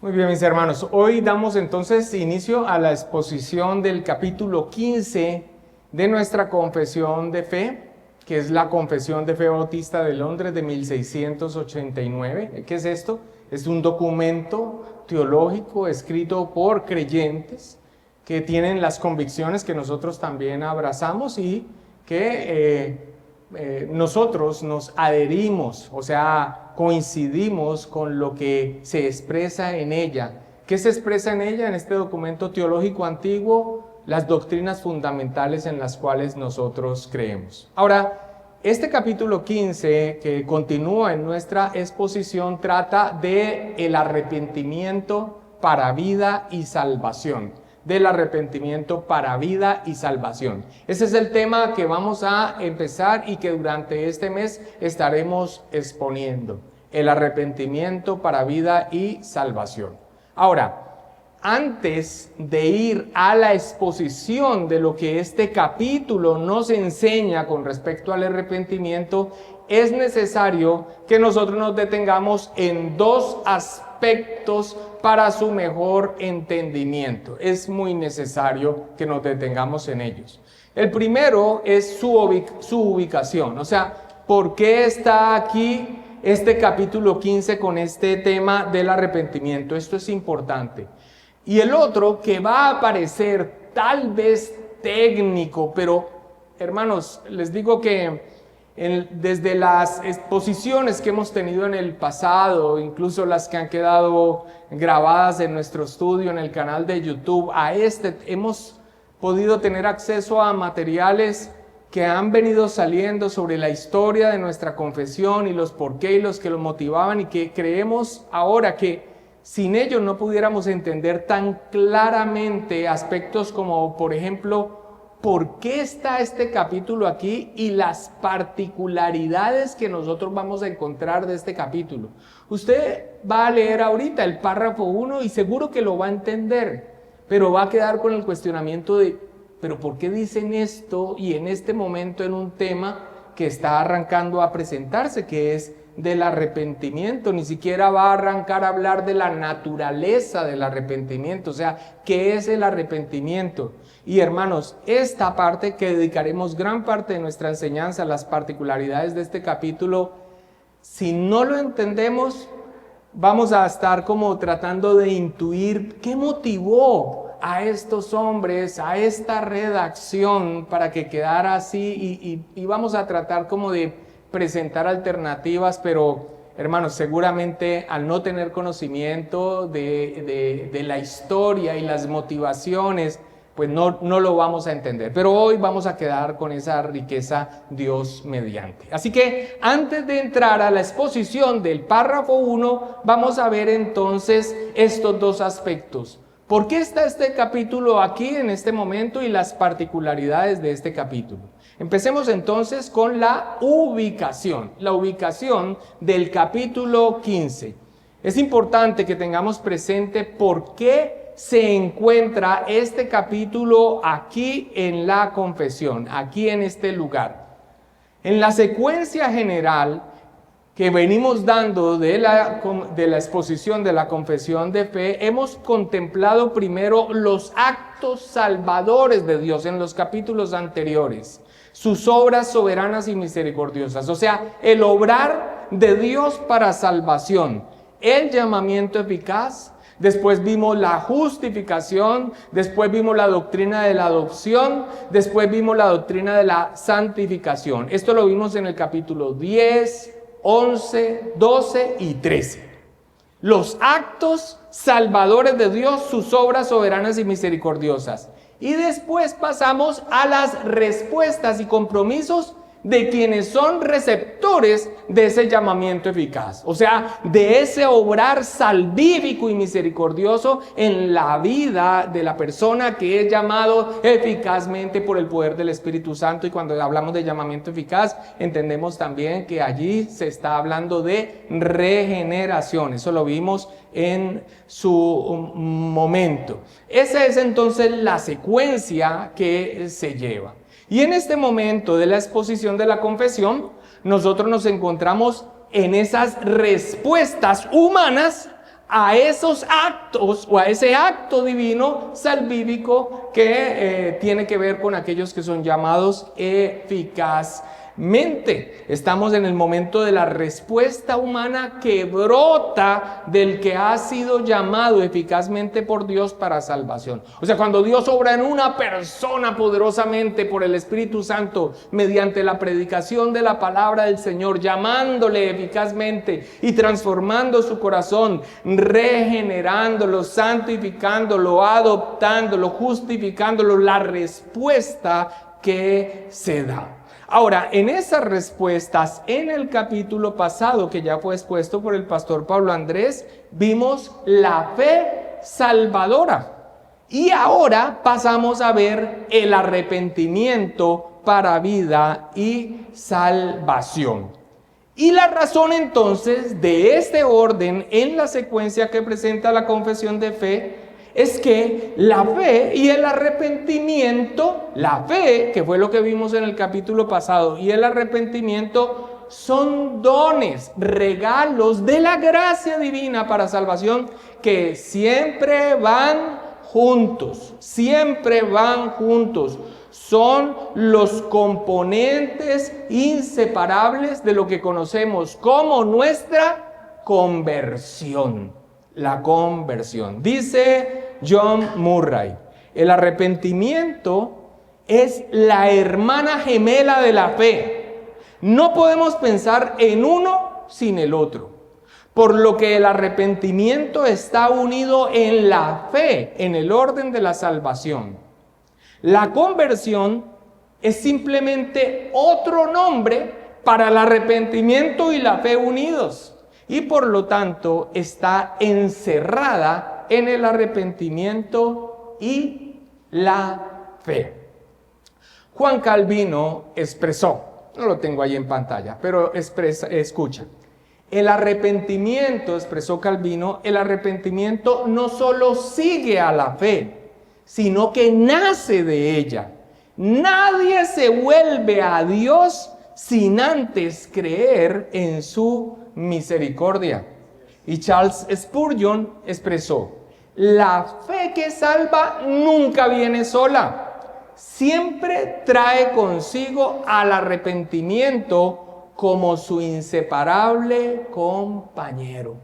Muy bien, mis hermanos. Hoy damos entonces inicio a la exposición del capítulo 15 de nuestra confesión de fe, que es la Confesión de Fe Bautista de Londres de 1689. ¿Qué es esto? Es un documento teológico escrito por creyentes que tienen las convicciones que nosotros también abrazamos y que nosotros nos adherimos, o sea, coincidimos con lo que se expresa en ella. ¿Qué se expresa en ella? En este documento teológico antiguo, las doctrinas fundamentales en las cuales nosotros creemos. Ahora, este capítulo 15, que continúa en nuestra exposición, trata de el arrepentimiento para vida y salvación. Del arrepentimiento para vida y salvación. Ese es el tema que vamos a empezar y que durante este mes estaremos exponiendo. El arrepentimiento para vida y salvación. Ahora, antes de ir a la exposición de lo que este capítulo nos enseña con respecto al arrepentimiento, es necesario que nosotros nos detengamos en dos aspectos para su mejor entendimiento. Es muy necesario que nos detengamos en ellos. El primero es su ubicación, o sea, ¿por qué está aquí este capítulo 15 con este tema del arrepentimiento? Esto es importante. Y el otro, que va a parecer tal vez técnico, pero hermanos, les digo que desde las exposiciones que hemos tenido en el pasado, incluso las que han quedado grabadas en nuestro estudio en el canal de YouTube, hemos podido tener acceso a materiales que han venido saliendo sobre la historia de nuestra confesión y los por qué y los que lo motivaban, y que creemos ahora que sin ellos no pudiéramos entender tan claramente aspectos como, por ejemplo, ¿por qué está este capítulo aquí y las particularidades que nosotros vamos a encontrar de este capítulo? Usted va a leer ahorita el párrafo 1 y seguro que lo va a entender, pero va a quedar con el cuestionamiento de, ¿pero por qué dicen esto y en este momento en un tema que está arrancando a presentarse, que es del arrepentimiento? Ni siquiera va a arrancar a hablar de la naturaleza del arrepentimiento, o sea, ¿qué es el arrepentimiento? Y hermanos, esta parte que dedicaremos gran parte de nuestra enseñanza a las particularidades de este capítulo, si no lo entendemos, vamos a estar como tratando de intuir qué motivó a estos hombres, a esta redacción para que quedara así, y vamos a tratar como de presentar alternativas, pero hermanos, seguramente al no tener conocimiento de la historia y las motivaciones, pues no lo vamos a entender. Pero hoy vamos a quedar con esa riqueza, Dios mediante. Así que antes de entrar a la exposición del párrafo 1, vamos a ver entonces estos dos aspectos. ¿Por qué está este capítulo aquí en este momento y las particularidades de este capítulo? Empecemos entonces con la ubicación del capítulo 15. Es importante que tengamos presente por qué se encuentra este capítulo aquí en la confesión, aquí en este lugar. En la secuencia general que venimos dando de la exposición de la confesión de fe, hemos contemplado primero los actos salvadores de Dios en los capítulos anteriores, sus obras soberanas y misericordiosas, o sea, el obrar de Dios para salvación, el llamamiento eficaz. Después vimos la justificación, después vimos la doctrina de la adopción, después vimos la doctrina de la santificación. Esto lo vimos en el capítulo 10, 11, 12 y 13. Los actos salvadores de Dios, sus obras soberanas y misericordiosas. Y después pasamos a las respuestas y compromisos de quienes son receptores de ese llamamiento eficaz, o sea, de ese obrar salvífico y misericordioso en la vida de la persona que es llamado eficazmente por el poder del Espíritu Santo. Y cuando hablamos de llamamiento eficaz, entendemos también que allí se está hablando de regeneración. Eso lo vimos en su momento. Esa es entonces la secuencia que se lleva. Y en este momento de la exposición de la confesión, nosotros nos encontramos en esas respuestas humanas a esos actos o a ese acto divino salvífico que tiene que ver con aquellos que son llamados eficazmente. Estamos en el momento de la respuesta humana que brota del que ha sido llamado eficazmente por Dios para salvación. O sea, cuando Dios obra en una persona poderosamente por el Espíritu Santo mediante la predicación de la palabra del Señor, llamándole eficazmente y transformando su corazón, regenerándolo, santificándolo, adoptándolo, justificándolo, la respuesta que se da. Ahora, en esas respuestas, en el capítulo pasado que ya fue expuesto por el pastor Pablo Andrés, vimos la fe salvadora. Y ahora pasamos a ver el arrepentimiento para vida y salvación. Y la razón entonces de este orden en la secuencia que presenta la confesión de fe es que la fe y el arrepentimiento, la fe, que fue lo que vimos en el capítulo pasado, y el arrepentimiento son dones, regalos de la gracia divina para salvación que siempre van juntos, siempre van juntos. Son los componentes inseparables de lo que conocemos como nuestra conversión. La conversión. Dice John Murray, el arrepentimiento es la hermana gemela de la fe. No podemos pensar en uno sin el otro, por lo que el arrepentimiento está unido en la fe, en el orden de la salvación. La conversión es simplemente otro nombre para el arrepentimiento y la fe unidos. Y por lo tanto está encerrada en el arrepentimiento y la fe. Juan Calvino expresó, no lo tengo ahí en pantalla, pero escucha. El arrepentimiento, expresó Calvino, el arrepentimiento no solo sigue a la fe, sino que nace de ella. Nadie se vuelve a Dios sin antes creer en su misericordia. Y Charles Spurgeon expresó, la fe que salva nunca viene sola, siempre trae consigo al arrepentimiento como su inseparable compañero.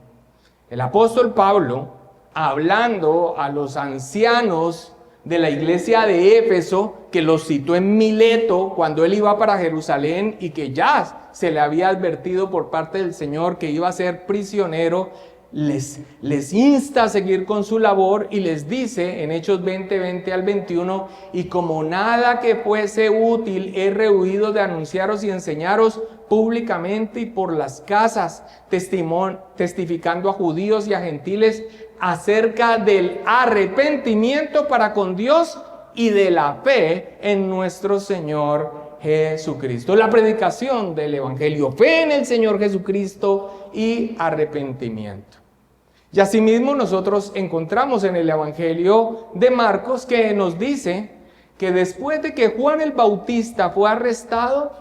El apóstol Pablo, hablando a los ancianos de la iglesia de Éfeso, que los citó en Mileto cuando él iba para Jerusalén y que ya se le había advertido por parte del Señor que iba a ser prisionero, les insta a seguir con su labor y les dice en Hechos 20, 20 al 21, y como nada que fuese útil he rehuido de anunciaros y enseñaros públicamente y por las casas, testificando a judíos y a gentiles acerca del arrepentimiento para con Dios y de la fe en nuestro Señor Jesucristo. La predicación del Evangelio, fe en el Señor Jesucristo y arrepentimiento. Y asimismo nosotros encontramos en el Evangelio de Marcos que nos dice que después de que Juan el Bautista fue arrestado,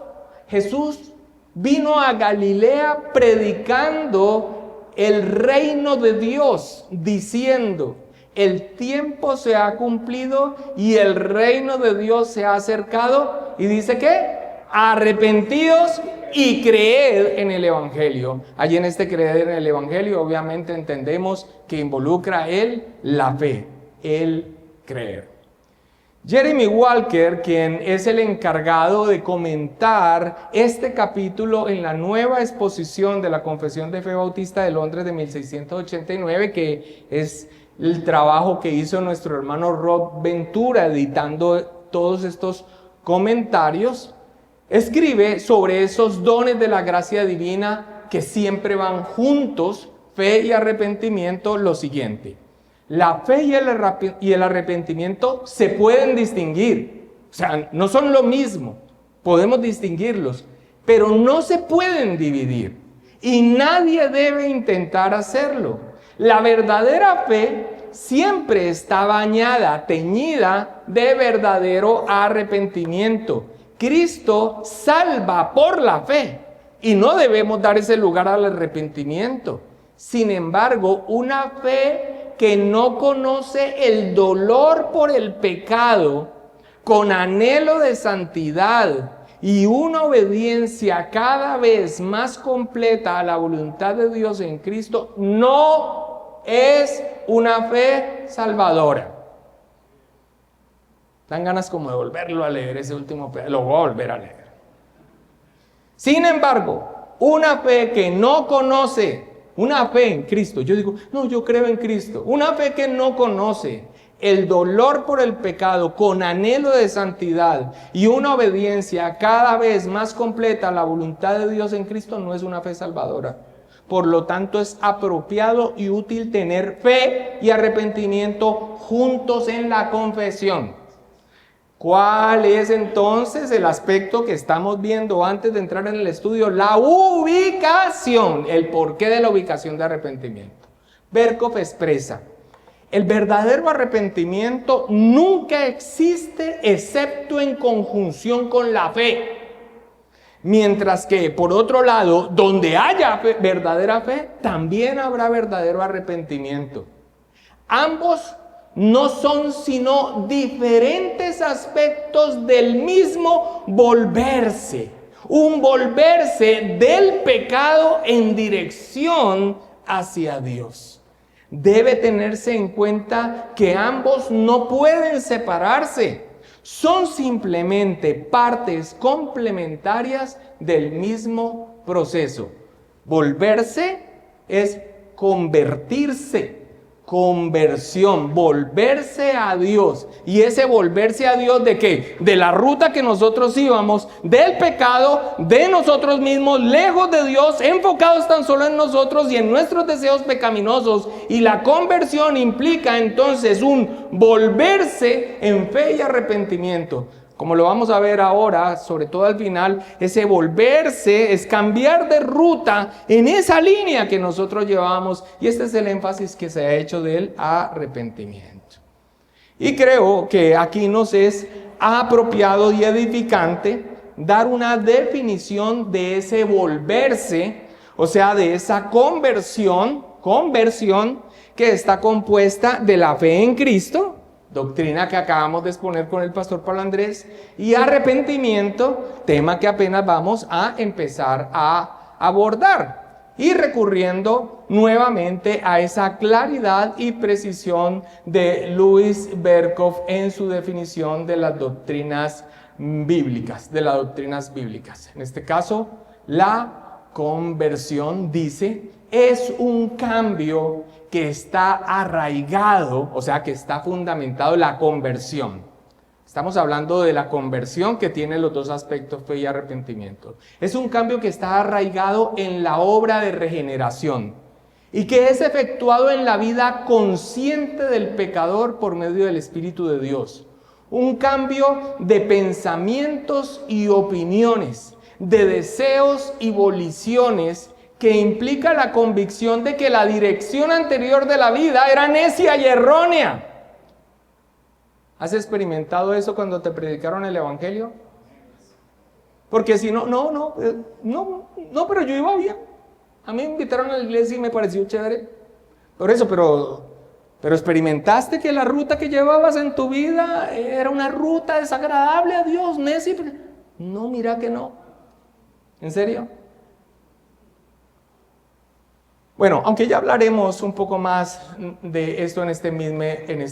Jesús vino a Galilea predicando el reino de Dios, diciendo, el tiempo se ha cumplido y el reino de Dios se ha acercado. Y dice que arrepentidos y creed en el Evangelio. Allí en este creer en el Evangelio obviamente entendemos que involucra la fe, el creer. Jeremy Walker, quien es el encargado de comentar este capítulo en la nueva exposición de la Confesión de Fe Bautista de Londres de 1689, que es el trabajo que hizo nuestro hermano Rob Ventura editando todos estos comentarios, escribe sobre esos dones de la gracia divina que siempre van juntos, fe y arrepentimiento, lo siguiente. La fe y el arrepentimiento se pueden distinguir, o sea, no son lo mismo, podemos distinguirlos, pero no se pueden dividir y nadie debe intentar hacerlo. La verdadera fe siempre está bañada, teñida de verdadero arrepentimiento. Cristo salva por la fe y no debemos dar ese lugar al arrepentimiento. Sin embargo, una fe que no conoce el dolor por el pecado, con anhelo de santidad y una obediencia cada vez más completa a la voluntad de Dios en Cristo, no es una fe salvadora. Dan ganas como de volverlo a leer ese último pedazo, lo voy a volver a leer. Sin embargo, una fe que no conoce, una fe en Cristo, yo digo, no, yo creo en Cristo, una fe que no conoce el dolor por el pecado con anhelo de santidad y una obediencia cada vez más completa a la voluntad de Dios en Cristo, no es una fe salvadora. Por lo tanto, es apropiado y útil tener fe y arrepentimiento juntos en la confesión. ¿Cuál es entonces el aspecto que estamos viendo antes de entrar en el estudio? La ubicación, el porqué de la ubicación de arrepentimiento. Berkhof expresa: el verdadero arrepentimiento nunca existe excepto en conjunción con la fe. Mientras que, por otro lado, donde haya verdadera fe, también habrá verdadero arrepentimiento. Ambos no son sino diferentes aspectos del mismo volverse. Un volverse del pecado en dirección hacia Dios. Debe tenerse en cuenta que ambos no pueden separarse. Son simplemente partes complementarias del mismo proceso. Volverse es convertirse. Conversión, volverse a Dios. ¿Y ese volverse a Dios de qué? De la ruta que nosotros íbamos, del pecado, de nosotros mismos, lejos de Dios, enfocados tan solo en nosotros y en nuestros deseos pecaminosos. Y la conversión implica entonces un volverse en fe y arrepentimiento. Como lo vamos a ver ahora, sobre todo al final, ese volverse es cambiar de ruta en esa línea que nosotros llevamos. Y este es el énfasis que se ha hecho del arrepentimiento. Y creo que aquí nos es apropiado y edificante dar una definición de ese volverse, o sea, de esa conversión que está compuesta de la fe en Cristo, doctrina que acabamos de exponer con el pastor Pablo Andrés, y arrepentimiento, tema que apenas vamos a empezar a abordar, y recurriendo nuevamente a esa claridad y precisión de Louis Berkhof en su definición de las doctrinas bíblicas, En este caso, la conversión, dice, es un cambio que está arraigado, o sea, que está fundamentado en la conversión. Estamos hablando de la conversión que tiene los dos aspectos, fe y arrepentimiento. Es un cambio que está arraigado en la obra de regeneración y que es efectuado en la vida consciente del pecador por medio del Espíritu de Dios. Un cambio de pensamientos y opiniones, de deseos y voliciones, que implica la convicción de que la dirección anterior de la vida era necia y errónea. ¿Has experimentado eso cuando te predicaron el Evangelio? Porque si no, pero yo iba bien. A mí me invitaron a la iglesia y me pareció chévere. Por eso, pero experimentaste que la ruta que llevabas en tu vida era una ruta desagradable a Dios, necia. No, mira que no. ¿En serio? Bueno, aunque ya hablaremos un poco más de esto en este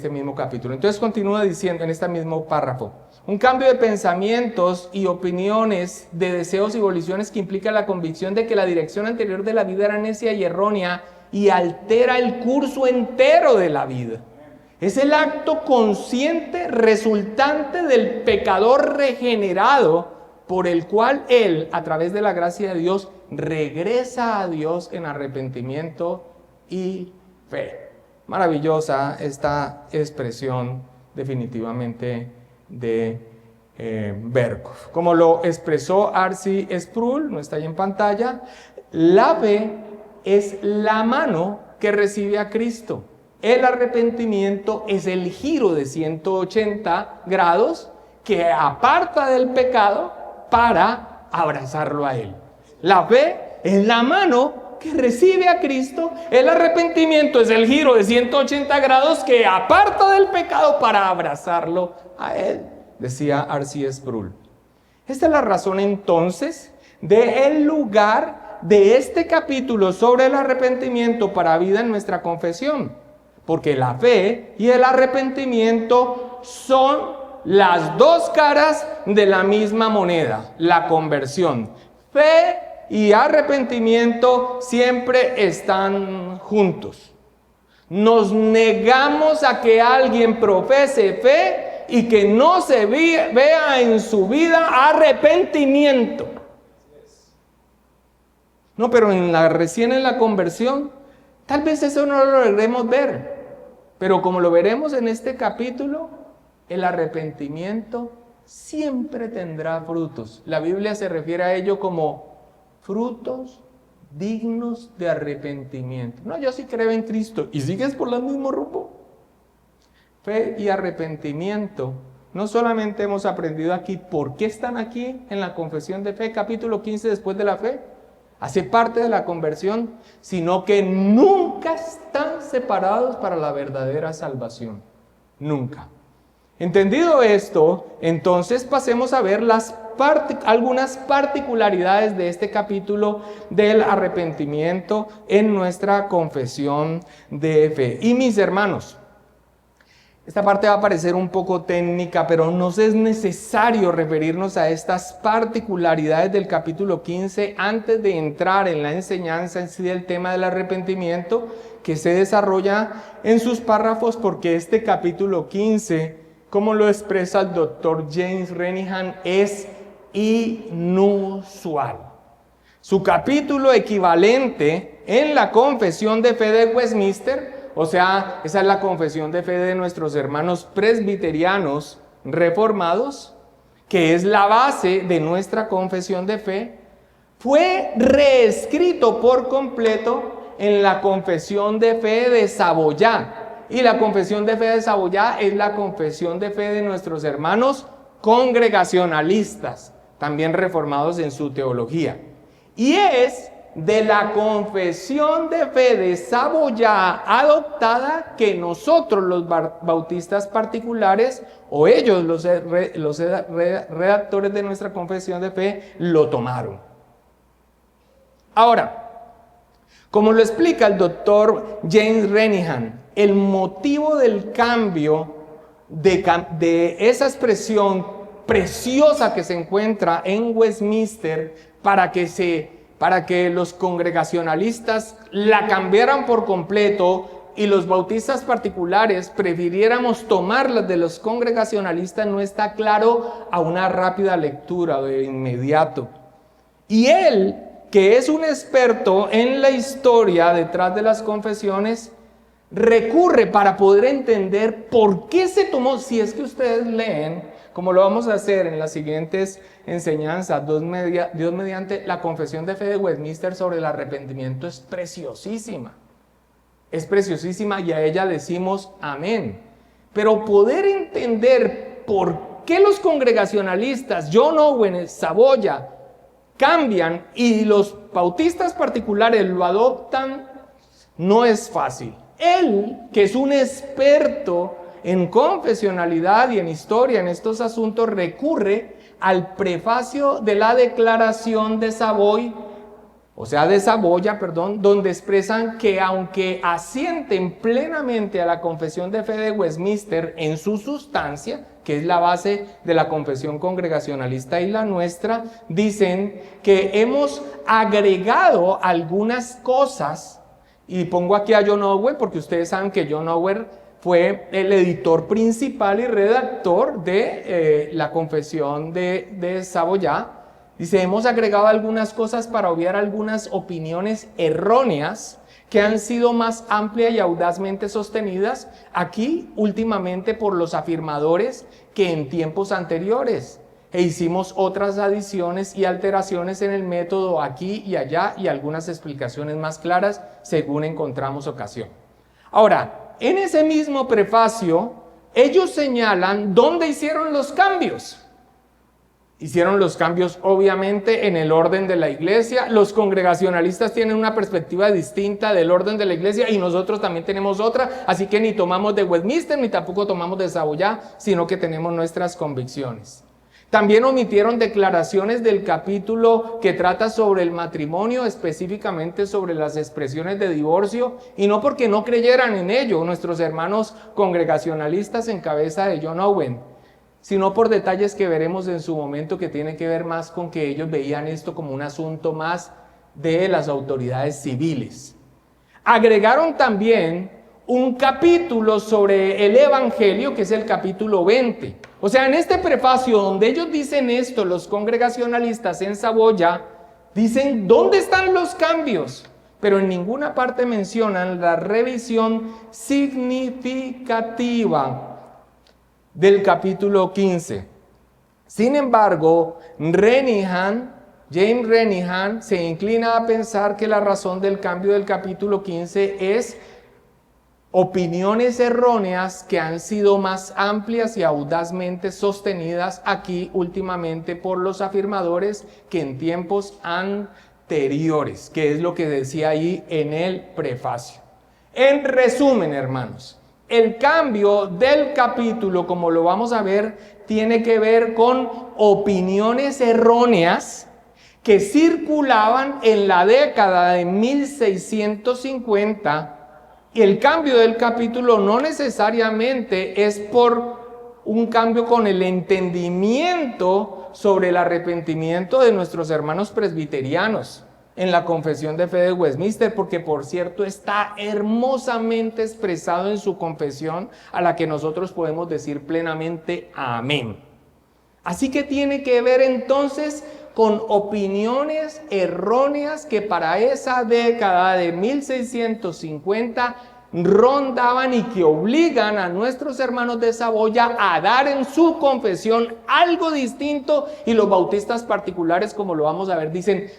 mismo capítulo. Entonces continúa diciendo en este mismo párrafo: un cambio de pensamientos y opiniones, de deseos y voliciones que implica la convicción de que la dirección anterior de la vida era necia y errónea y altera el curso entero de la vida. Es el acto consciente resultante del pecador regenerado, por el cual él, a través de la gracia de Dios, regresa a Dios en arrepentimiento y fe. Maravillosa esta expresión definitivamente de Berkhof. Como lo expresó R.C. Sproul, no está ahí en pantalla, la fe es la mano que recibe a Cristo. El arrepentimiento es el giro de 180 grados que aparta del pecado para abrazarlo a Él. La fe es la mano que recibe a Cristo. El arrepentimiento es el giro de 180 grados que aparta del pecado para abrazarlo a Él, decía R.C. Sproul. Esta es la razón entonces del lugar de este capítulo sobre el arrepentimiento para vida en nuestra confesión. Porque la fe y el arrepentimiento son las dos caras de la misma moneda, la conversión. Fe y arrepentimiento siempre están juntos. Nos negamos a que alguien profese fe y que no se vea en su vida arrepentimiento. No, pero recién en la conversión, tal vez eso no lo logremos ver. Pero como lo veremos en este capítulo, el arrepentimiento siempre tendrá frutos. La Biblia se refiere a ello como frutos dignos de arrepentimiento. No, yo sí creo en Cristo y sigues por el mismo rumbo. Fe y arrepentimiento. No solamente hemos aprendido aquí por qué están aquí en la confesión de fe, capítulo 15 después de la fe, hace parte de la conversión, sino que nunca están separados para la verdadera salvación. Nunca. Entendido esto, entonces pasemos a ver algunas particularidades de este capítulo del arrepentimiento en nuestra confesión de fe. Y mis hermanos, esta parte va a parecer un poco técnica, pero nos es necesario referirnos a estas particularidades del capítulo 15 antes de entrar en la enseñanza en sí del tema del arrepentimiento que se desarrolla en sus párrafos, porque este capítulo 15, como lo expresa el doctor James Renihan, es inusual. Su capítulo equivalente en la confesión de fe de Westminster, o sea, esa es la confesión de fe de nuestros hermanos presbiterianos reformados, que es la base de nuestra confesión de fe, fue reescrito por completo en la confesión de fe de Saboya. Y la confesión de fe de Saboya es la confesión de fe de nuestros hermanos congregacionalistas, también reformados en su teología. Y es de la confesión de fe de Saboya adoptada que nosotros los bautistas particulares, o ellos los redactores de nuestra confesión de fe, lo tomaron. Ahora, como lo explica el doctor James Renihan, el motivo del cambio de esa expresión preciosa que se encuentra en Westminster para que los congregacionalistas la cambiaran por completo y los bautistas particulares prefiriéramos tomarlas de los congregacionalistas no está claro a una rápida lectura de inmediato. Y él, que es un experto en la historia detrás de las confesiones, recurre para poder entender por qué se tomó, si es que ustedes leen, como lo vamos a hacer en las siguientes enseñanzas, Dios mediante, la confesión de fe de Westminster sobre el arrepentimiento es preciosísima y a ella decimos amén. Pero poder entender por qué los congregacionalistas, John Owen, Saboya, cambian y los bautistas particulares lo adoptan, no es fácil. Él, que es un experto en confesionalidad y en historia en estos asuntos, recurre al prefacio de la declaración de Saboya, donde expresan que aunque asienten plenamente a la confesión de fe de Westminster en su sustancia, que es la base de la confesión congregacionalista y la nuestra, dicen que hemos agregado algunas cosas. Y pongo aquí a John Owen porque ustedes saben que John Owen fue el editor principal y redactor de la confesión de Saboya. Dice, hemos agregado algunas cosas para obviar algunas opiniones erróneas que han sido más amplias y audazmente sostenidas aquí últimamente por los afirmadores que en tiempos anteriores. E hicimos otras adiciones y alteraciones en el método aquí y allá y algunas explicaciones más claras según encontramos ocasión. Ahora, en ese mismo prefacio, ellos señalan dónde hicieron los cambios. Hicieron los cambios obviamente en el orden de la iglesia. Los congregacionalistas tienen una perspectiva distinta del orden de la iglesia y nosotros también tenemos otra, así que ni tomamos de Westminster ni tampoco tomamos de Saboya, sino que tenemos nuestras convicciones. También omitieron declaraciones del capítulo que trata sobre el matrimonio, específicamente sobre las expresiones de divorcio, y no porque no creyeran en ello nuestros hermanos congregacionalistas en cabeza de John Owen, sino por detalles que veremos en su momento que tiene que ver más con que ellos veían esto como un asunto más de las autoridades civiles. Agregaron también un capítulo sobre el Evangelio, que es el capítulo 20. O sea, en este prefacio donde ellos dicen esto, los congregacionalistas en Saboya, dicen ¿dónde están los cambios? Pero en ninguna parte mencionan la revisión significativa del capítulo 15. Sin embargo, James Renihan se inclina a pensar que la razón del cambio del capítulo 15 es opiniones erróneas que han sido más amplias y audazmente sostenidas aquí últimamente por los afirmadores que en tiempos anteriores, que es lo que decía ahí en el prefacio. En resumen, hermanos, el cambio del capítulo, como lo vamos a ver, tiene que ver con opiniones erróneas que circulaban en la década de 1650. Y el cambio del capítulo no necesariamente es por un cambio con el entendimiento sobre el arrepentimiento de nuestros hermanos presbiterianos en la Confesión de Fe de Westminster, porque por cierto está hermosamente expresado en su confesión, a la que nosotros podemos decir plenamente amén. Así que tiene que ver entonces con opiniones erróneas que para esa década de 1650 rondaban y que obligan a nuestros hermanos de Saboya a dar en su confesión algo distinto, y los bautistas particulares, como lo vamos a ver, dicen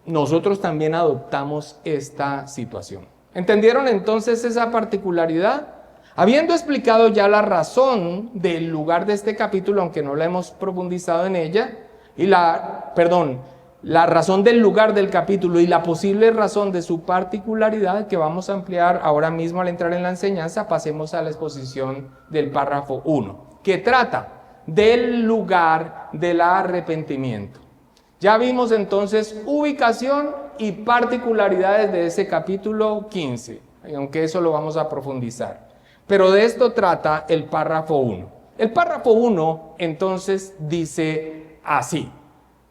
nosotros también adoptamos esta situación. ¿Entendieron entonces esa particularidad? Habiendo explicado ya la razón del lugar de este capítulo, aunque no la hemos profundizado en ella, la razón del lugar del capítulo y la posible razón de su particularidad, que vamos a ampliar ahora mismo al entrar en la enseñanza, pasemos a la exposición del párrafo 1, que trata del lugar del arrepentimiento. Ya vimos entonces ubicación y particularidades de ese capítulo 15, aunque eso lo vamos a profundizar. Pero de esto trata el párrafo 1. El párrafo 1 entonces dice así.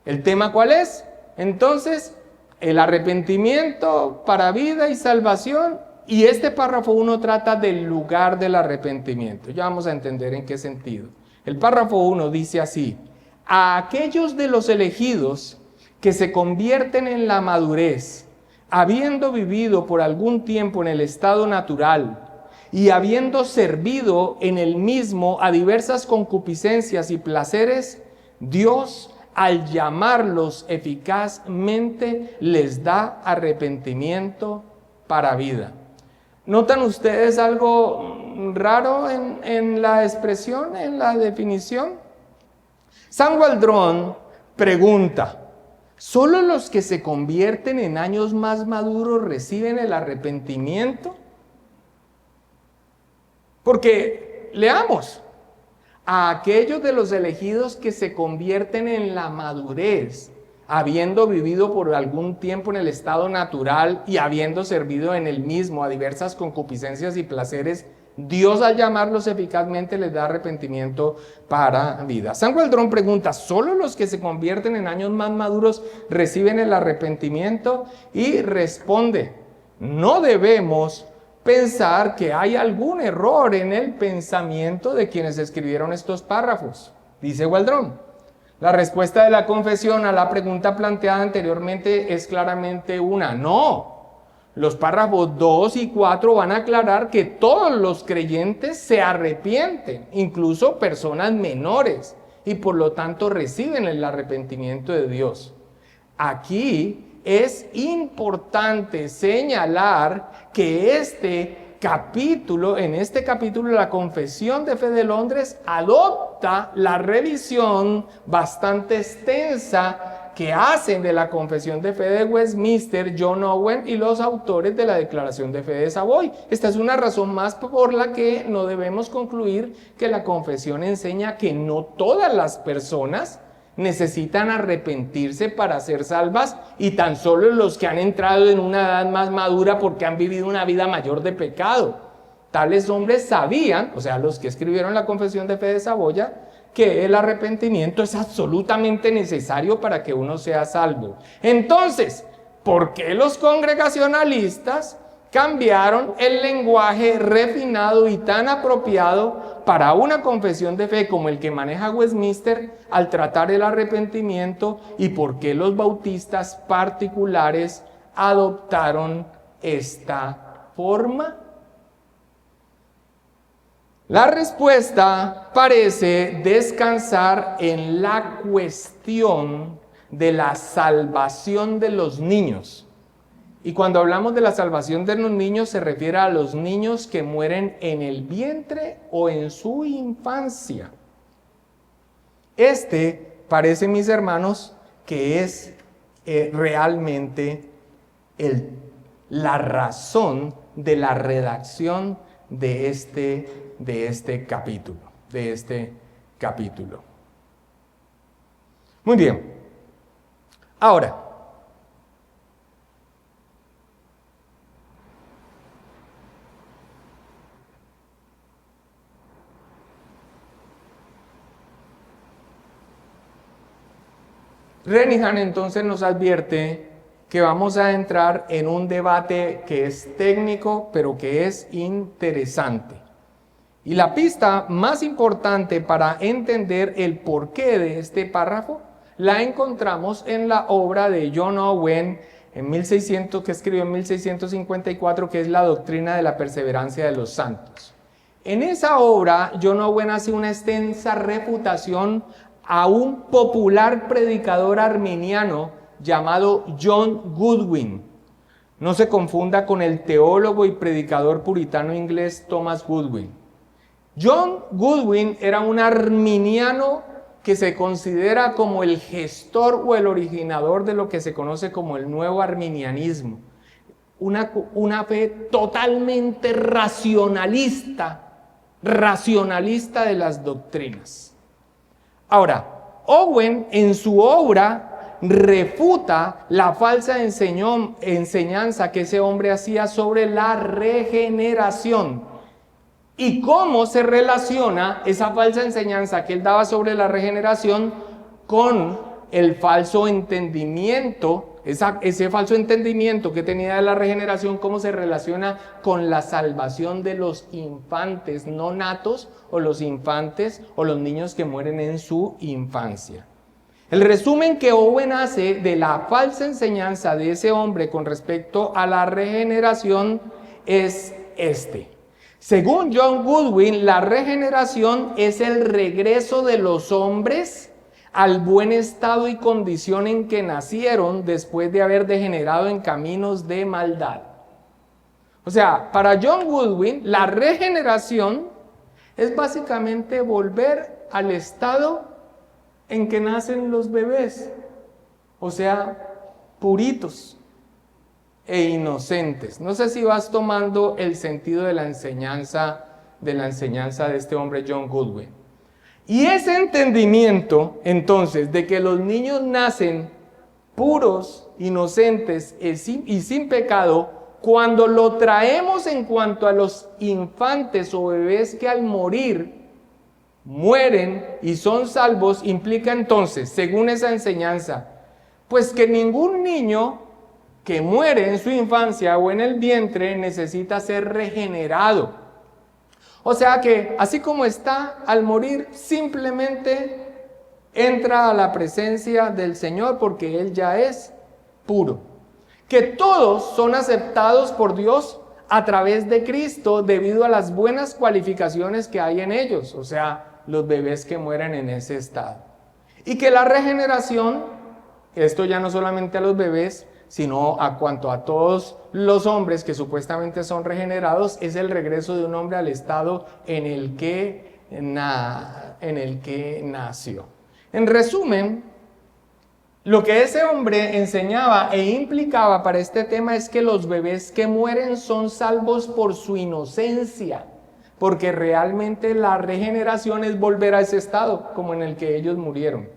¿El tema cuál es? Entonces, el arrepentimiento para vida y salvación. Y este párrafo 1 trata del lugar del arrepentimiento. Ya vamos a entender en qué sentido. El párrafo 1 dice así: a aquellos de los elegidos que se convierten en la madurez, habiendo vivido por algún tiempo en el estado natural y habiendo servido en el mismo a diversas concupiscencias y placeres, Dios, al llamarlos eficazmente, les da arrepentimiento para vida. ¿Notan ustedes algo raro en la expresión, en la definición? San Waldron pregunta: ¿solo los que se convierten en años más maduros reciben el arrepentimiento? Porque leamos: a aquellos de los elegidos que se convierten en la madurez, habiendo vivido por algún tiempo en el estado natural y habiendo servido en el mismo a diversas concupiscencias y placeres, Dios, al llamarlos eficazmente, les da arrepentimiento para vida. San Waldron pregunta: ¿solo los que se convierten en años más maduros reciben el arrepentimiento? Y responde: no debemos pensar que hay algún error en el pensamiento de quienes escribieron estos párrafos. Dice Waldron: la respuesta de la confesión a la pregunta planteada anteriormente es claramente una no. Los párrafos 2 y 4 van a aclarar que todos los creyentes se arrepienten, incluso personas menores, y por lo tanto reciben el arrepentimiento de Dios. Aquí es importante señalar que este capítulo, en este capítulo, la Confesión de Fe de Londres adopta la revisión bastante extensa que hacen de la Confesión de Fe de Westminster, John Owen y los autores de la Declaración de Fe de Savoy. Esta es una razón más por la que no debemos concluir que la confesión enseña que no todas las personas necesitan arrepentirse para ser salvas y tan solo los que han entrado en una edad más madura porque han vivido una vida mayor de pecado. Tales hombres sabían, o sea, los que escribieron la Confesión de Fe de Saboya, que el arrepentimiento es absolutamente necesario para que uno sea salvo. Entonces, ¿por qué los congregacionalistas cambiaron el lenguaje refinado y tan apropiado para una confesión de fe como el que maneja Westminster al tratar el arrepentimiento? ¿Y por qué los bautistas particulares adoptaron esta forma? La respuesta parece descansar en la cuestión de la salvación de los niños. Y cuando hablamos de la salvación de los niños se refiere a los niños que mueren en el vientre o en su infancia. Parece, mis hermanos, que es realmente la razón de la redacción de este capítulo. Muy bien. Ahora, Renihan entonces nos advierte que vamos a entrar en un debate que es técnico, pero que es interesante. Y la pista más importante para entender el porqué de este párrafo la encontramos en la obra de John Owen que escribió en 1654, que es La doctrina de la perseverancia de los santos. En esa obra, John Owen hace una extensa refutación a un popular predicador arminiano llamado John Goodwin. No se confunda con el teólogo y predicador puritano inglés Thomas Goodwin. John Goodwin era un arminiano que se considera como el gestor o el originador de lo que se conoce como el nuevo arminianismo. Una fe totalmente racionalista de las doctrinas. Ahora, Owen en su obra refuta la falsa enseñanza que ese hombre hacía sobre la regeneración y cómo se relaciona esa falsa enseñanza que él daba sobre la regeneración con el falso entendimiento, ese falso entendimiento que tenía de la regeneración, cómo se relaciona con la salvación de los infantes no natos o los infantes o los niños que mueren en su infancia. El resumen que Owen hace de la falsa enseñanza de ese hombre con respecto a la regeneración es este. Según John Goodwin, la regeneración es el regreso de los hombres al buen estado y condición en que nacieron después de haber degenerado en caminos de maldad. O sea, para John Goodwin, la regeneración es básicamente volver al estado en que nacen los bebés, o sea, puritos e inocentes. No sé si vas tomando el sentido de la enseñanza de este hombre John Goodwin. Y ese entendimiento, entonces, de que los niños nacen puros, inocentes y sin pecado, cuando lo traemos en cuanto a los infantes o bebés que al morir mueren y son salvos, implica entonces, según esa enseñanza, pues que ningún niño que muere en su infancia o en el vientre necesita ser regenerado. O sea que, así como está, al morir simplemente entra a la presencia del Señor porque Él ya es puro. Que todos son aceptados por Dios a través de Cristo debido a las buenas cualificaciones que hay en ellos, o sea, los bebés que mueren en ese estado. Y que la regeneración, esto ya no solamente a los bebés, sino a cuanto a todos los hombres que supuestamente son regenerados, es el regreso de un hombre al estado en el que nació. En resumen, lo que ese hombre enseñaba e implicaba para este tema es que los bebés que mueren son salvos por su inocencia, porque realmente la regeneración es volver a ese estado como en el que ellos murieron.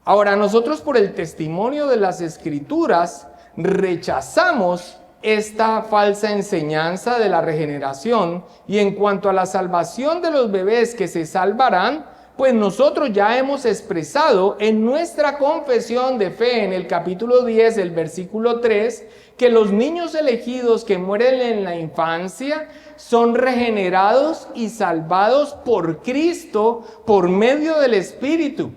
Ahora, nosotros por el testimonio de las Escrituras rechazamos esta falsa enseñanza de la regeneración, y en cuanto a la salvación de los bebés que se salvarán, pues nosotros ya hemos expresado en nuestra confesión de fe en el capítulo 10, el versículo 3, que los niños elegidos que mueren en la infancia son regenerados y salvados por Cristo por medio del Espíritu,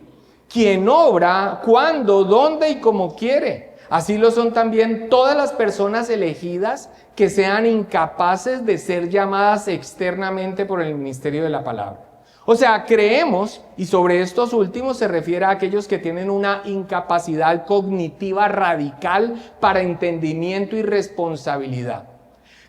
quien obra cuando, dónde y como quiere. Así lo son también todas las personas elegidas que sean incapaces de ser llamadas externamente por el ministerio de la palabra. O sea, creemos, y sobre estos últimos se refiere a aquellos que tienen una incapacidad cognitiva radical para entendimiento y responsabilidad.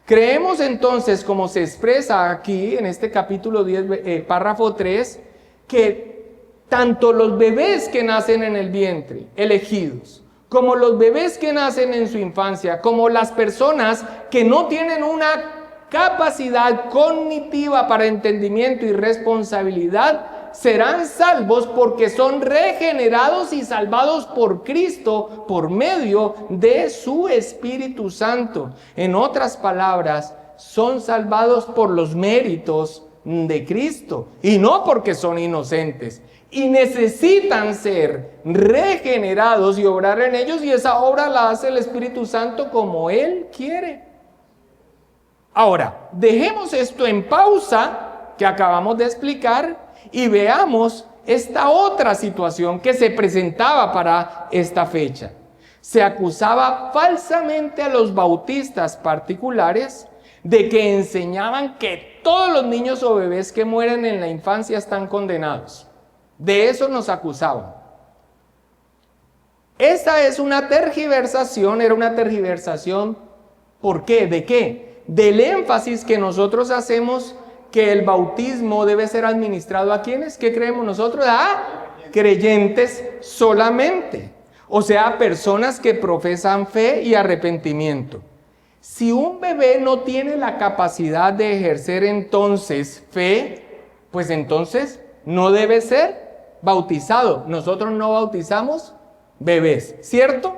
Creemos entonces, como se expresa aquí en este capítulo 10, párrafo 3, que tanto los bebés que nacen en el vientre, elegidos, como los bebés que nacen en su infancia, como las personas que no tienen una capacidad cognitiva para entendimiento y responsabilidad, serán salvos porque son regenerados y salvados por Cristo por medio de su Espíritu Santo. En otras palabras, son salvados por los méritos de Cristo y no porque son inocentes. Y necesitan ser regenerados y obrar en ellos, y esa obra la hace el Espíritu Santo como Él quiere. Ahora, dejemos esto en pausa que acabamos de explicar y veamos esta otra situación que se presentaba para esta fecha. Se acusaba falsamente a los bautistas particulares de que enseñaban que todos los niños o bebés que mueren en la infancia están condenados. De eso nos acusaban. Esa es una tergiversación, era una tergiversación. ¿Por qué? ¿De qué? Del énfasis que nosotros hacemos que el bautismo debe ser administrado a ¿quiénes? ¿Qué creemos nosotros? A creyentes solamente. O sea, personas que profesan fe y arrepentimiento. Si un bebé no tiene la capacidad de ejercer entonces fe, pues entonces no debe ser bautizado. Nosotros no bautizamos bebés, ¿cierto?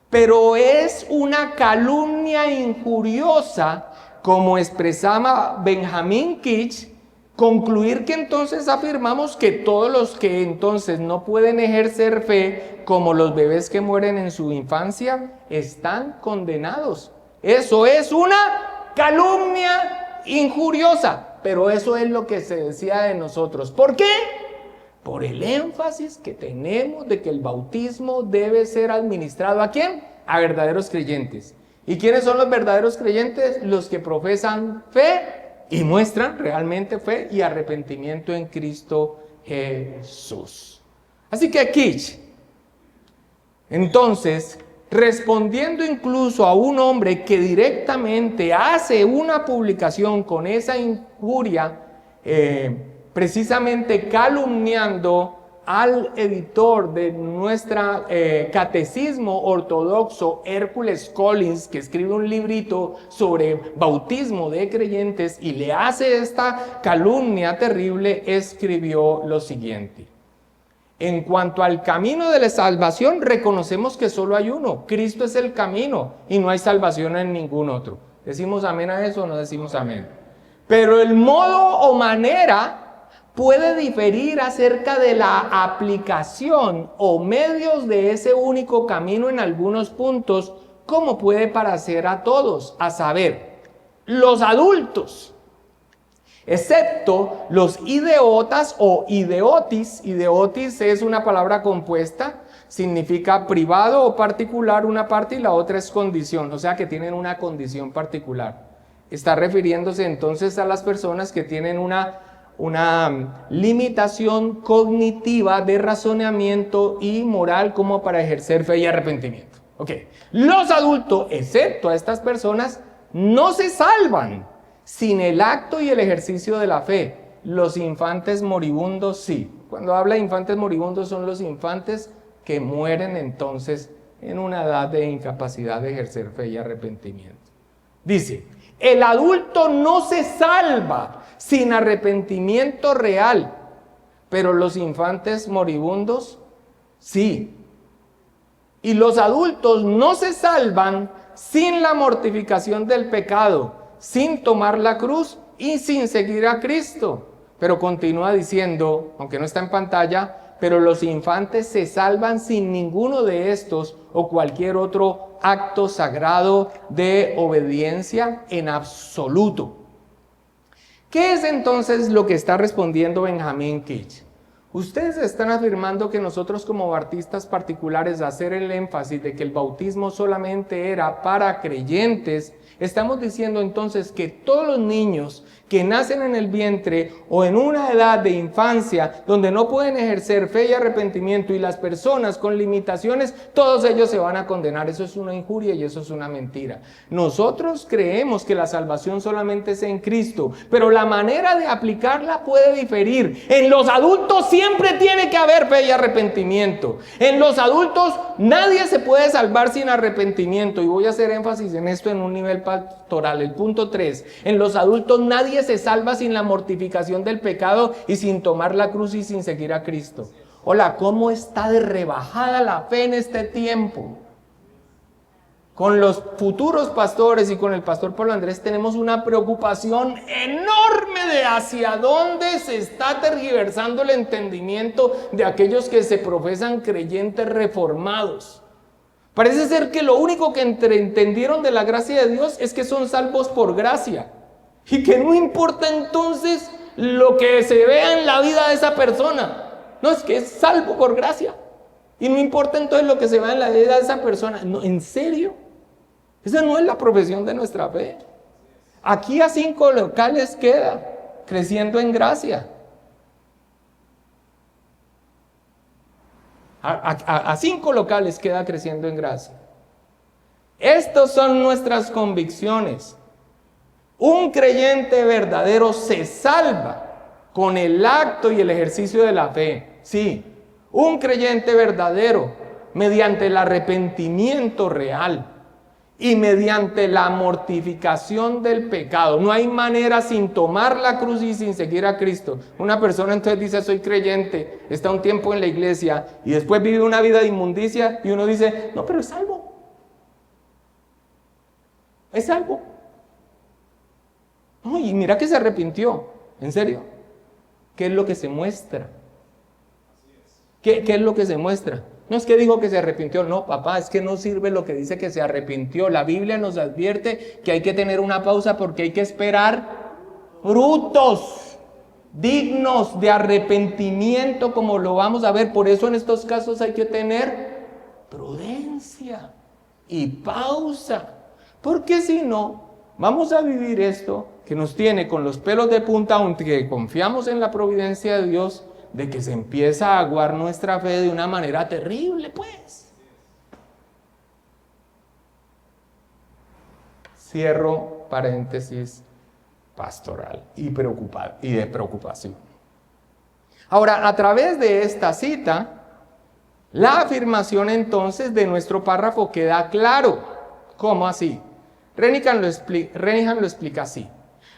Pero es una calumnia injuriosa, como expresaba Benjamin Kitch, concluir que entonces afirmamos que todos los que entonces no pueden ejercer fe, como los bebés que mueren en su infancia, están condenados. Eso es una calumnia injuriosa, pero eso es lo que se decía de nosotros. ¿Por qué? Por el énfasis que tenemos de que el bautismo debe ser administrado ¿a quién? A verdaderos creyentes. ¿Y quiénes son los verdaderos creyentes? Los que profesan fe y muestran realmente fe y arrepentimiento en Cristo Jesús. Así que Kitch, entonces, respondiendo incluso a un hombre que directamente hace una publicación con esa injuria, precisamente calumniando al editor de nuestra catecismo ortodoxo, Hércules Collins, que escribe un librito sobre bautismo de creyentes y le hace esta calumnia terrible, escribió lo siguiente: en cuanto al camino de la salvación, reconocemos que solo hay uno, Cristo es el camino y no hay salvación en ningún otro. ¿Decimos amén a eso o no decimos amén? Pero el modo o manera puede diferir acerca de la aplicación o medios de ese único camino en algunos puntos, como puede parecer a todos, a saber, los adultos, excepto los ideotas o ideotis. Ideotis es una palabra compuesta, significa privado o particular una parte y la otra es condición, o sea que tienen una condición particular. Está refiriéndose entonces a las personas que tienen una limitación cognitiva de razonamiento y moral como para ejercer fe y arrepentimiento. Ok, los adultos, excepto a estas personas, no se salvan sin el acto y el ejercicio de la fe. Los infantes moribundos sí. Cuando habla de infantes moribundos son los infantes que mueren entonces en una edad de incapacidad de ejercer fe y arrepentimiento. Dice, el adulto no se salva sin arrepentimiento real, pero los infantes moribundos sí. Y los adultos no se salvan sin la mortificación del pecado, sin tomar la cruz y sin seguir a Cristo. Pero continúa diciendo, aunque no está en pantalla, pero los infantes se salvan sin ninguno de estos o cualquier otro acto sagrado de obediencia en absoluto. ¿Qué es entonces lo que está respondiendo Benjamín Kitch? Ustedes están afirmando que nosotros como bautistas particulares, hacer el énfasis de que el bautismo solamente era para creyentes, estamos diciendo entonces que todos los niños que nacen en el vientre o en una edad de infancia donde no pueden ejercer fe y arrepentimiento, y las personas con limitaciones, todos ellos se van a condenar. Eso es una injuria y eso es una mentira. Nosotros creemos que la salvación solamente es en Cristo, pero la manera de aplicarla puede diferir. En los adultos siempre tiene que haber fe y arrepentimiento. En los adultos nadie se puede salvar sin arrepentimiento, y voy a hacer énfasis en esto en un nivel pastoral. El punto 3, en los adultos nadie se salva sin la mortificación del pecado y sin tomar la cruz y sin seguir a Cristo. Hola, ¿cómo está de rebajada la fe en este tiempo? Con los futuros pastores y con el pastor Pablo Andrés tenemos una preocupación enorme de hacia dónde se está tergiversando el entendimiento de aquellos que se profesan creyentes reformados. Parece ser que lo único que entendieron de la gracia de Dios es que son salvos por gracia. Y que no importa entonces lo que se vea en la vida de esa persona. No, es que es salvo por gracia. Y no importa entonces lo que se vea en la vida de esa persona. No, ¿en serio? Esa no es la profesión de nuestra fe. Aquí a 5 locales queda creciendo en gracia. A 5 locales queda creciendo en gracia. Estas son nuestras convicciones. Un creyente verdadero se salva con el acto y el ejercicio de la fe. Sí, un creyente verdadero mediante el arrepentimiento real y mediante la mortificación del pecado. No hay manera sin tomar la cruz y sin seguir a Cristo. Una persona entonces dice, soy creyente, está un tiempo en la iglesia y después vive una vida de inmundicia y uno dice, no, pero es salvo. Es salvo. No, y mira que se arrepintió. ¿En serio? ¿Qué es lo que se muestra? ¿Qué es lo que se muestra? No es que dijo que se arrepintió, no, papá, es que no sirve lo que dice que se arrepintió. La Biblia nos advierte que hay que tener una pausa porque hay que esperar frutos dignos de arrepentimiento, como lo vamos a ver. Por eso en estos casos hay que tener prudencia y pausa, porque si no, vamos a vivir esto que nos tiene con los pelos de punta, aunque confiamos en la providencia de Dios, de que se empieza a aguar nuestra fe de una manera terrible, pues. Cierro paréntesis pastoral y de preocupación. Ahora, a través de esta cita, la afirmación entonces de nuestro párrafo queda claro. ¿Cómo así? Renihan lo explica así.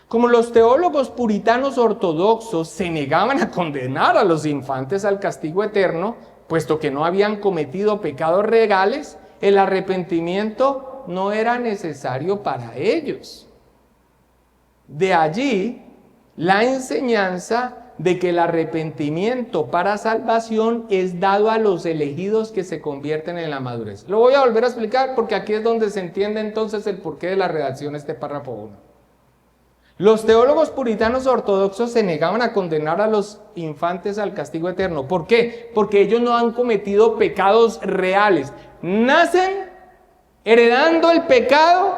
Como los teólogos puritanos ortodoxos se negaban a condenar a los infantes al castigo eterno, puesto que no habían cometido pecados regales, el arrepentimiento no era necesario para ellos. De allí la enseñanza de que el arrepentimiento para salvación es dado a los elegidos que se convierten en la madurez. Lo voy a volver a explicar porque aquí es donde se entiende entonces el porqué de la redacción de este párrafo 1. Los teólogos puritanos ortodoxos se negaban a condenar a los infantes al castigo eterno. ¿Por qué? Porque ellos no han cometido pecados reales. Nacen heredando el pecado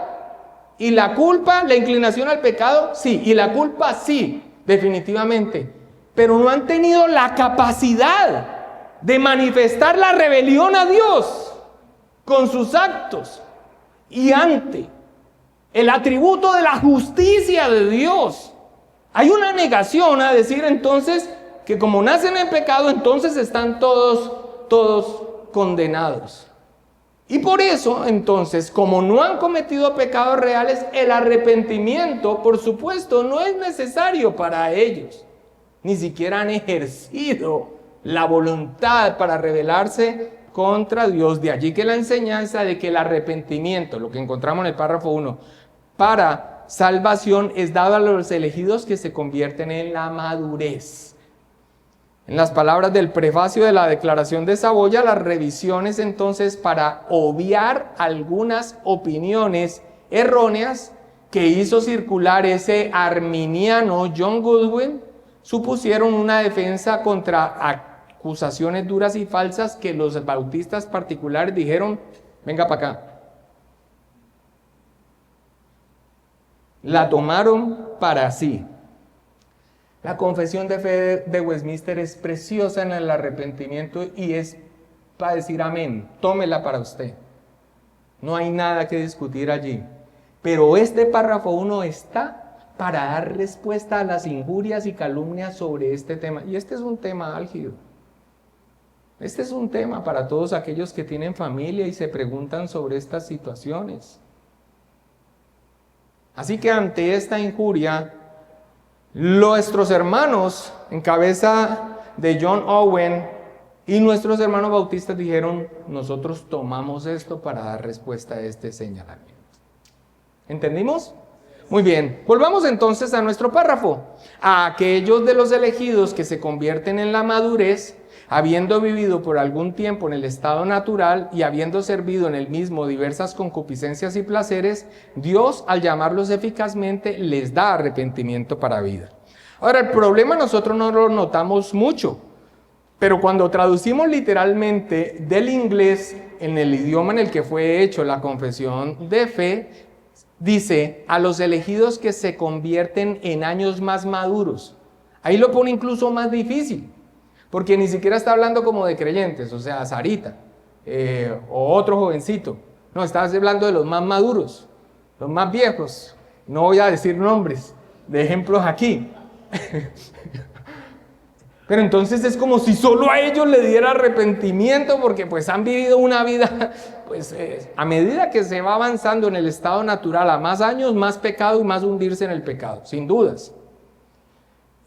y la culpa, la inclinación al pecado, sí, y la culpa, sí. definitivamente, pero no han tenido la capacidad de manifestar la rebelión a Dios con sus actos y ante el atributo de la justicia de Dios. Hay una negación a decir entonces que como nacen en pecado, entonces están todos condenados. Y por eso, entonces, como no han cometido pecados reales, el arrepentimiento, por supuesto, no es necesario para ellos. Ni siquiera han ejercido la voluntad para rebelarse contra Dios. De allí que la enseñanza de que el arrepentimiento, lo que encontramos en el párrafo 1, para salvación es dado a los elegidos que se convierten en la madurez. En las palabras del prefacio de la Declaración de Saboya, las revisiones entonces para obviar algunas opiniones erróneas que hizo circular ese arminiano John Goodwin, supusieron una defensa contra acusaciones duras y falsas que los bautistas particulares dijeron, venga para acá. La tomaron para sí. La confesión de fe de Westminster es preciosa en el arrepentimiento y es para decir amén, tómela para usted. No hay nada que discutir allí. Pero este párrafo 1 está para dar respuesta a las injurias y calumnias sobre este tema. Y este es un tema álgido. Este es un tema para todos aquellos que tienen familia y se preguntan sobre estas situaciones. Así que ante esta injuria, nuestros hermanos, en cabeza de John Owen, y nuestros hermanos bautistas dijeron, nosotros tomamos esto para dar respuesta a este señalamiento. ¿Entendimos? Muy bien, volvamos entonces a nuestro párrafo. A aquellos de los elegidos que se convierten en la madurez, habiendo vivido por algún tiempo en el estado natural y habiendo servido en el mismo diversas concupiscencias y placeres, Dios, al llamarlos eficazmente, les da arrepentimiento para vida. Ahora, el problema nosotros no lo notamos mucho, pero cuando traducimos literalmente del inglés en el idioma en el que fue hecho la confesión de fe, dice, a los elegidos que se convierten en años más maduros. Ahí lo pone incluso más difícil. Porque ni siquiera está hablando como de creyentes, o sea, Sarita, o otro jovencito. No, está hablando de los más maduros, los más viejos. No voy a decir nombres de ejemplos aquí. Pero entonces es como si solo a ellos le diera arrepentimiento, porque pues han vivido una vida, pues a medida que se va avanzando en el estado natural, a más años, más pecado y más hundirse en el pecado, sin dudas.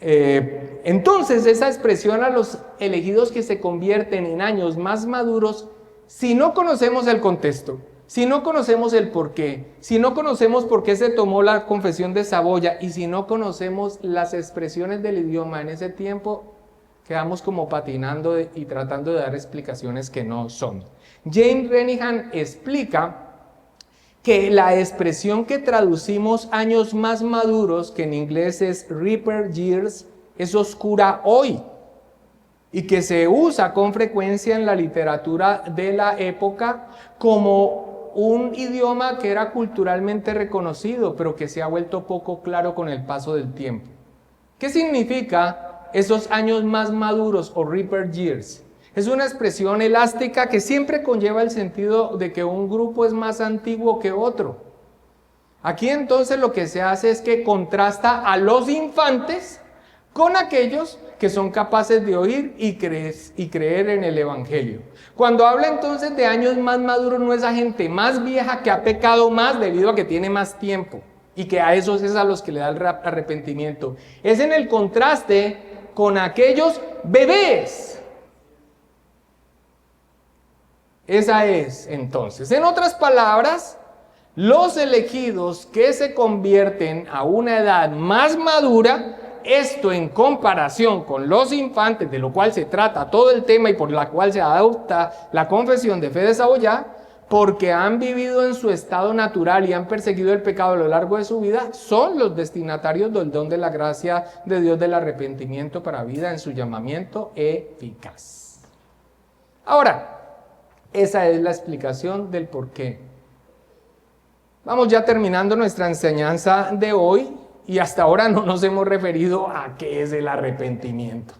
Entonces esa expresión a los elegidos que se convierten en años más maduros, si no conocemos el contexto, si no conocemos el porqué, si no conocemos por qué se tomó la confesión de Saboya y si no conocemos las expresiones del idioma en ese tiempo, quedamos como patinando y tratando de dar explicaciones que no son. James Renihan explica que la expresión que traducimos años más maduros, que en inglés es riper years, es oscura hoy y que se usa con frecuencia en la literatura de la época como un idioma que era culturalmente reconocido, pero que se ha vuelto poco claro con el paso del tiempo. ¿Qué significa esos años más maduros o riper years? Es una expresión elástica que siempre conlleva el sentido de que un grupo es más antiguo que otro. Aquí entonces lo que se hace es que contrasta a los infantes con aquellos que son capaces de oír y creer en el Evangelio. Cuando habla entonces de años más maduros, no es a gente más vieja que ha pecado más debido a que tiene más tiempo y que a esos es a los que le da el arrepentimiento. Es en el contraste con aquellos bebés. Esa es entonces, en otras palabras, los elegidos que se convierten a una edad más madura, esto en comparación con los infantes, de lo cual se trata todo el tema y por la cual se adopta la confesión de fe de Saboya, porque han vivido en su estado natural y han perseguido el pecado a lo largo de su vida, son los destinatarios del don de la gracia de Dios del arrepentimiento para vida en su llamamiento eficaz. Ahora, esa es la explicación del por qué. Vamos ya terminando nuestra enseñanza de hoy y hasta ahora no nos hemos referido a qué es el arrepentimiento.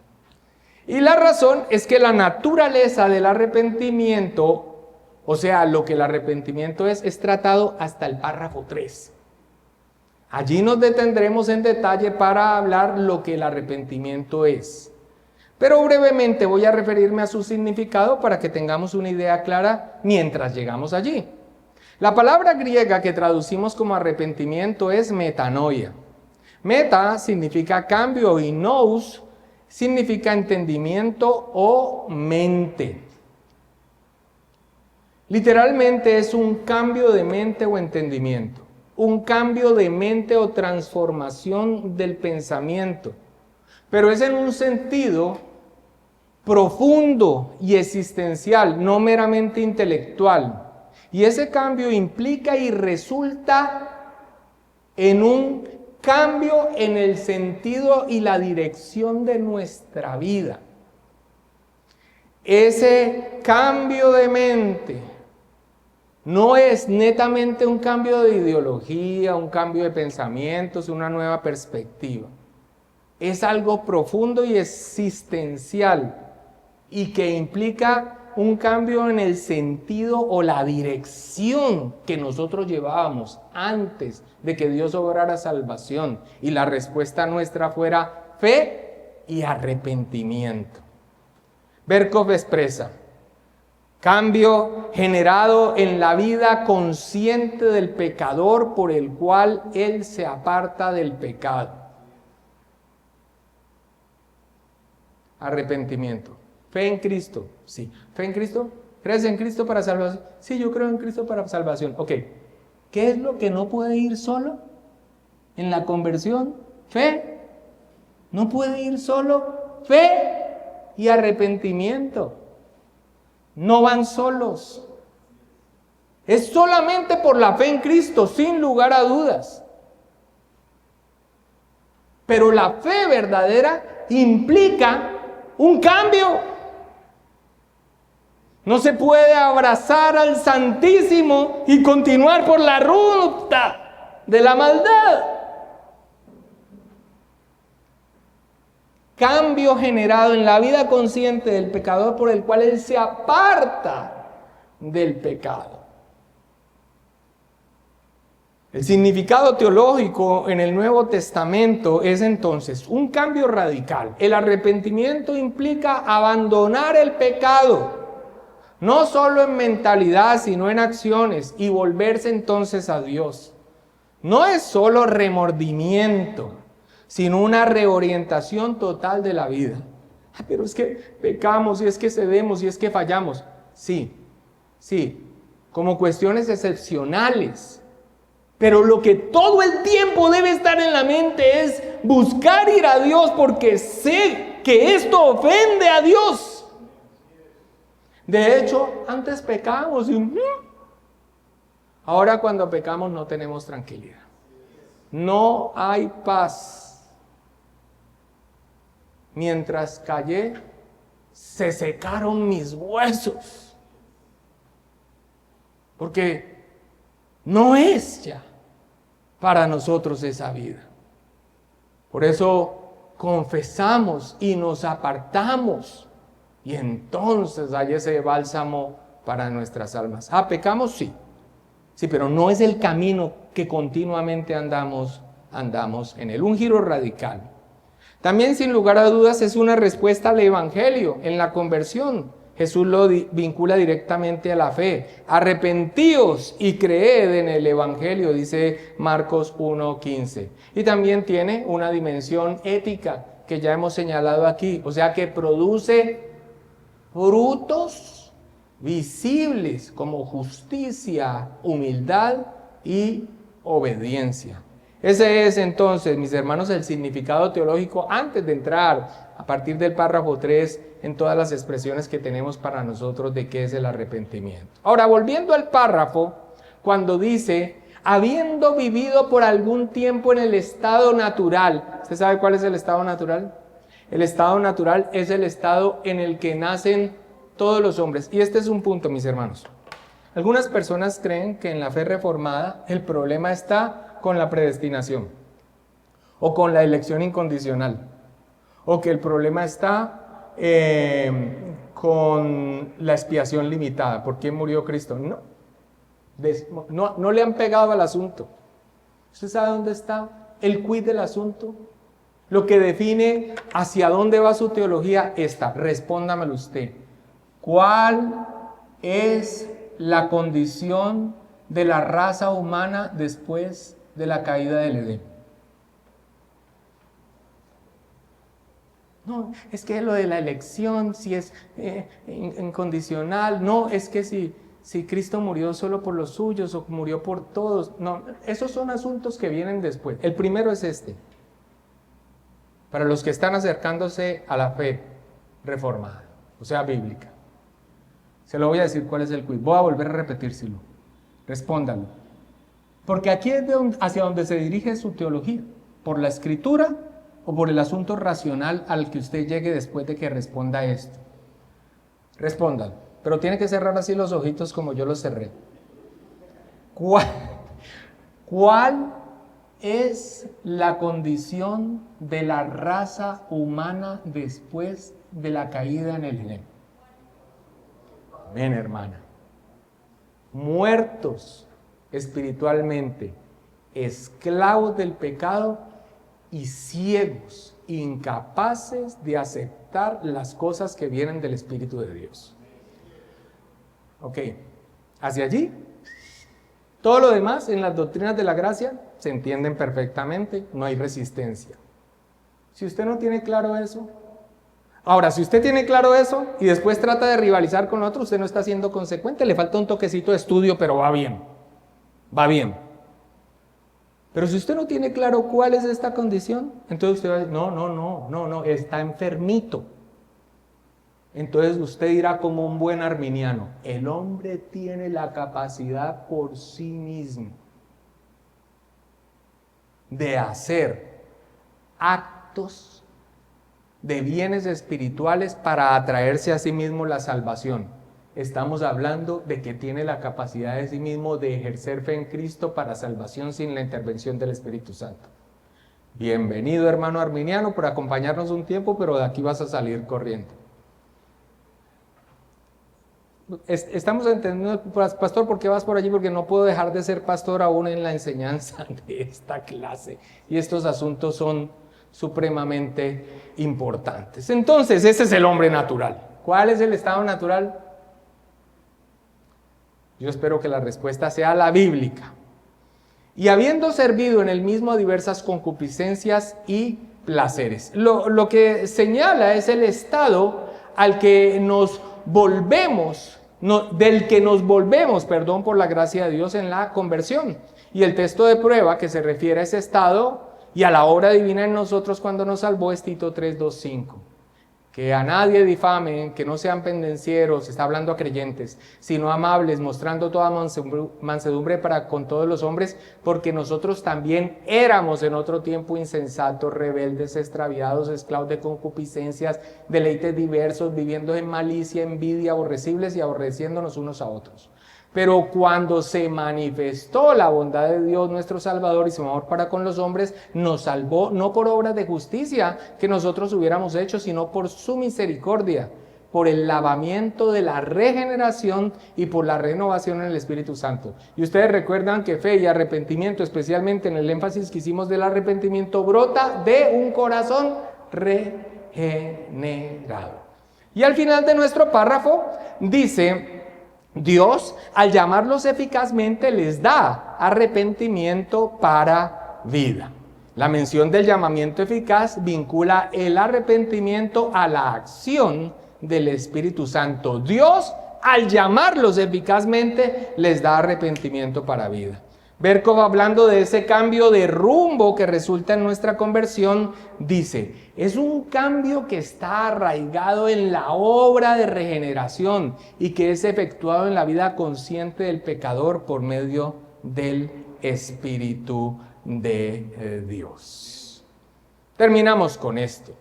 Y la razón es que la naturaleza del arrepentimiento, o sea, lo que el arrepentimiento es tratado hasta el párrafo 3. Allí nos detendremos en detalle para hablar lo que el arrepentimiento es. Pero brevemente voy a referirme a su significado para que tengamos una idea clara mientras llegamos allí. La palabra griega que traducimos como arrepentimiento es metanoia. Meta significa cambio y nous significa entendimiento o mente. Literalmente es un cambio de mente o entendimiento, un cambio de mente o transformación del pensamiento, pero es en un sentido profundo y existencial, no meramente intelectual. Y ese cambio implica y resulta en un cambio en el sentido y la dirección de nuestra vida. Ese cambio de mente no es netamente un cambio de ideología, un cambio de pensamientos, una nueva perspectiva. Es algo profundo y existencial y que implica un cambio en el sentido o la dirección que nosotros llevábamos antes de que Dios obrara salvación y la respuesta nuestra fuera fe y arrepentimiento. Berkov expresa: cambio generado en la vida consciente del pecador por el cual él se aparta del pecado. Arrepentimiento. Fe en Cristo, sí. ¿Fe en Cristo? ¿Crees en Cristo para salvación? Sí, yo creo en Cristo para salvación. Ok. ¿Qué es lo que no puede ir solo en la conversión? Fe. No puede ir solo fe y arrepentimiento. No van solos. Es solamente por la fe en Cristo, sin lugar a dudas. Pero la fe verdadera implica un cambio. No se puede abrazar al Santísimo y continuar por la ruta de la maldad. Cambio generado en la vida consciente del pecador por el cual él se aparta del pecado. El significado teológico en el Nuevo Testamento es entonces un cambio radical. El arrepentimiento implica abandonar el pecado, no solo en mentalidad, sino en acciones, y volverse entonces a Dios. No es solo remordimiento, sino una reorientación total de la vida. Pero es que pecamos, y es que cedemos, y es que fallamos. Sí, como cuestiones excepcionales. Pero lo que todo el tiempo debe estar en la mente es buscar ir a Dios, porque sé que esto ofende a Dios. De hecho, antes pecábamos y ahora cuando pecamos no tenemos tranquilidad. No hay paz. Mientras callé, se secaron mis huesos. Porque no es ya para nosotros esa vida. Por eso confesamos y nos apartamos. Y entonces hay ese bálsamo para nuestras almas. ¿Pecamos? Sí. Sí, pero no es el camino que continuamente andamos en él. Un giro radical. También, sin lugar a dudas, es una respuesta al Evangelio en la conversión. Jesús lo vincula directamente a la fe. Arrepentíos y creed en el Evangelio, dice Marcos 1:15. Y también tiene una dimensión ética que ya hemos señalado aquí. O sea que produce frutos visibles como justicia, humildad y obediencia. Ese es entonces, mis hermanos, el significado teológico antes de entrar a partir del párrafo 3 en todas las expresiones que tenemos para nosotros de qué es el arrepentimiento. Ahora, volviendo al párrafo, cuando dice, habiendo vivido por algún tiempo en el estado natural. ¿Usted sabe cuál es el estado natural? El estado natural es el estado en el que nacen todos los hombres. Y este es un punto, mis hermanos. Algunas personas creen que en la fe reformada el problema está con la predestinación. o con la elección incondicional, o que el problema está con la expiación limitada. ¿Por qué murió Cristo? No le han pegado al asunto. ¿Usted sabe dónde está el quid del asunto? Lo que define hacia dónde va su teología está. Respóndamelo usted. ¿Cuál es la condición de la raza humana después de la caída del Edén? No, es que lo de la elección, si es incondicional, no, es que si Cristo murió solo por los suyos o murió por todos, no, esos son asuntos que vienen después. El primero es este, para los que están acercándose a la fe reformada, o sea, bíblica. Se lo voy a decir cuál es el quid, voy a volver a repetírselo, respóndalo. Porque aquí es hacia donde se dirige su teología, por la escritura o por el asunto racional al que usted llegue después de que responda esto. Respóndalo, pero tiene que cerrar así los ojitos como yo los cerré. ¿Cuál es la condición de la raza humana después de la caída en el Edén? Amén, hermana. Muertos espiritualmente, esclavos del pecado y ciegos, incapaces de aceptar las cosas que vienen del Espíritu de Dios. Ok, hacia allí, todo lo demás en las doctrinas de la gracia se entienden perfectamente, no hay resistencia. Si usted no tiene claro eso, ahora, si usted tiene claro eso y después trata de rivalizar con otro, usted no está siendo consecuente, le falta un toquecito de estudio, pero va bien, va bien. Pero si usted no tiene claro cuál es esta condición, entonces usted va a decir, no, está enfermito. Entonces usted dirá como un buen arminiano, el hombre tiene la capacidad por sí mismo de hacer actos de bienes espirituales para atraerse a sí mismo la salvación. Estamos hablando de que tiene la capacidad de sí mismo de ejercer fe en Cristo para salvación sin la intervención del Espíritu Santo. Bienvenido, hermano arminiano, por acompañarnos un tiempo, pero de aquí vas a salir corriendo. Estamos entendiendo, pastor, ¿por qué vas por allí? Porque no puedo dejar de ser pastor aún en la enseñanza de esta clase. Y estos asuntos son supremamente importantes. Entonces, ese es el hombre natural. ¿Cuál es el estado natural? Yo espero que la respuesta sea la bíblica. Y habiendo servido en el mismo diversas concupiscencias y placeres. Lo que señala es el estado al que nos volvemos, del que nos volvemos, por la gracia de Dios en la conversión. Y el texto de prueba que se refiere a ese estado y a la obra divina en nosotros cuando nos salvó es Tito 3:2-5. Que a nadie difamen, que no sean pendencieros, está hablando a creyentes, sino amables, mostrando toda mansedumbre para con todos los hombres, porque nosotros también éramos en otro tiempo insensatos, rebeldes, extraviados, esclavos de concupiscencias, deleites diversos, viviendo en malicia, envidia, aborrecibles y aborreciéndonos unos a otros. Pero cuando se manifestó la bondad de Dios nuestro Salvador y su amor para con los hombres, nos salvó no por obras de justicia que nosotros hubiéramos hecho, sino por su misericordia, por el lavamiento de la regeneración y por la renovación en el Espíritu Santo. Y ustedes recuerdan que fe y arrepentimiento, especialmente en el énfasis que hicimos del arrepentimiento, brota de un corazón regenerado. Y al final de nuestro párrafo dice: Dios, al llamarlos eficazmente, les da arrepentimiento para vida. La mención del llamamiento eficaz vincula el arrepentimiento a la acción del Espíritu Santo. Dios, al llamarlos eficazmente, les da arrepentimiento para vida. Berkov, hablando de ese cambio de rumbo que resulta en nuestra conversión, dice: es un cambio que está arraigado en la obra de regeneración y que es efectuado en la vida consciente del pecador por medio del Espíritu de Dios. Terminamos con esto.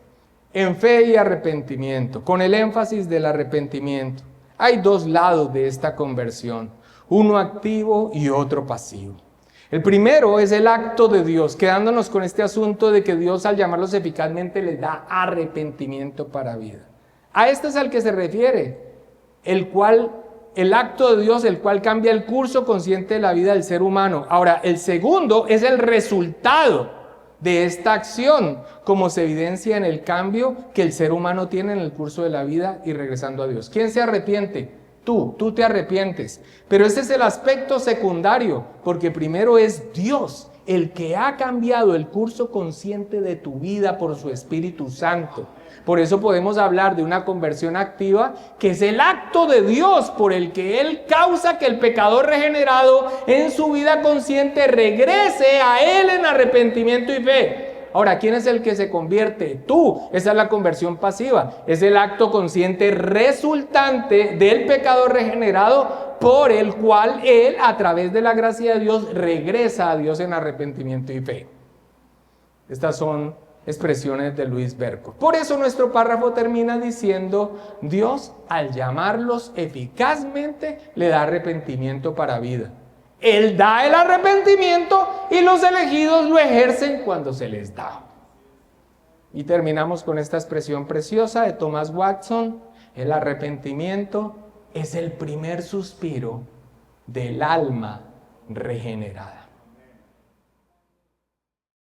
En fe y arrepentimiento, con el énfasis del arrepentimiento, hay dos lados de esta conversión, uno activo y otro pasivo. El primero es el acto de Dios, quedándonos con este asunto de que Dios al llamarlos eficazmente les da arrepentimiento para vida. A este es al que se refiere, el acto de Dios, el cual cambia el curso consciente de la vida del ser humano. Ahora, el segundo es el resultado de esta acción, como se evidencia en el cambio que el ser humano tiene en el curso de la vida y regresando a Dios. ¿Quién se arrepiente? Tú te arrepientes. Pero ese es el aspecto secundario, porque primero es Dios el que ha cambiado el curso consciente de tu vida por su Espíritu Santo. Por eso podemos hablar de una conversión activa, que es el acto de Dios por el que Él causa que el pecador regenerado en su vida consciente regrese a Él en arrepentimiento y fe. Ahora, ¿quién es el que se convierte? Tú. Esa es la conversión pasiva. Es el acto consciente resultante del pecador regenerado por el cual Él, a través de la gracia de Dios, regresa a Dios en arrepentimiento y fe. Estas son expresiones de Luis Berco. Por eso nuestro párrafo termina diciendo: Dios, al llamarlos eficazmente, le da arrepentimiento para vida. Él da el arrepentimiento y los elegidos lo ejercen cuando se les da. Y terminamos con esta expresión preciosa de Thomas Watson: el arrepentimiento es el primer suspiro del alma regenerada.